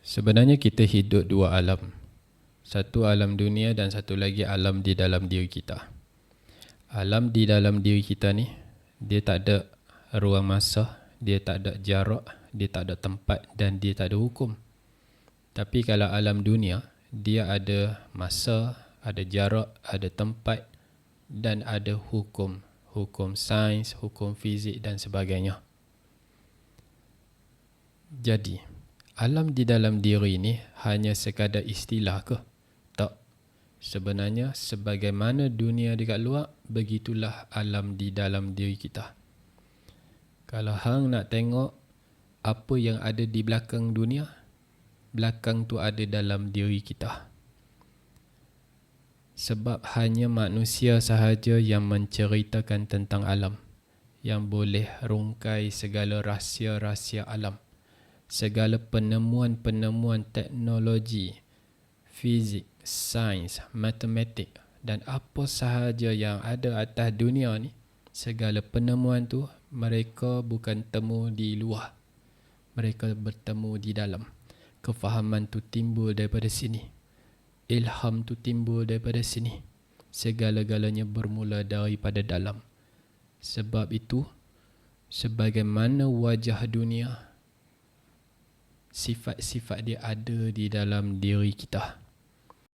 Sebenarnya kita hidup dua alam. Satu alam dunia dan satu lagi alam di dalam diri kita. Alam di dalam diri kita ni, dia tak ada ruang masa, dia tak ada jarak, dia tak ada tempat dan dia tak ada hukum. Tapi kalau alam dunia, dia ada masa, ada jarak, ada tempat dan ada hukum. Hukum sains, hukum fizik dan sebagainya. Jadi, alam di dalam diri ini hanya sekadar istilah ke? Tak. Sebenarnya, sebagaimana dunia dekat luar, begitulah alam di dalam diri kita. Kalau hang nak tengok apa yang ada di belakang dunia, belakang tu ada dalam diri kita. Sebab hanya manusia sahaja yang menceritakan tentang alam, yang boleh rungkai segala rahsia-rahsia alam, segala penemuan-penemuan teknologi, fizik, sains, matematik dan apa sahaja yang ada atas dunia ni, segala penemuan tu mereka bukan temu di luar, mereka bertemu di dalam. Kefahaman tu timbul daripada sini, ilham tu timbul daripada sini. Segala-galanya bermula daripada dalam. Sebab itu, sebagaimana wajah dunia, sifat-sifat dia ada di dalam diri kita.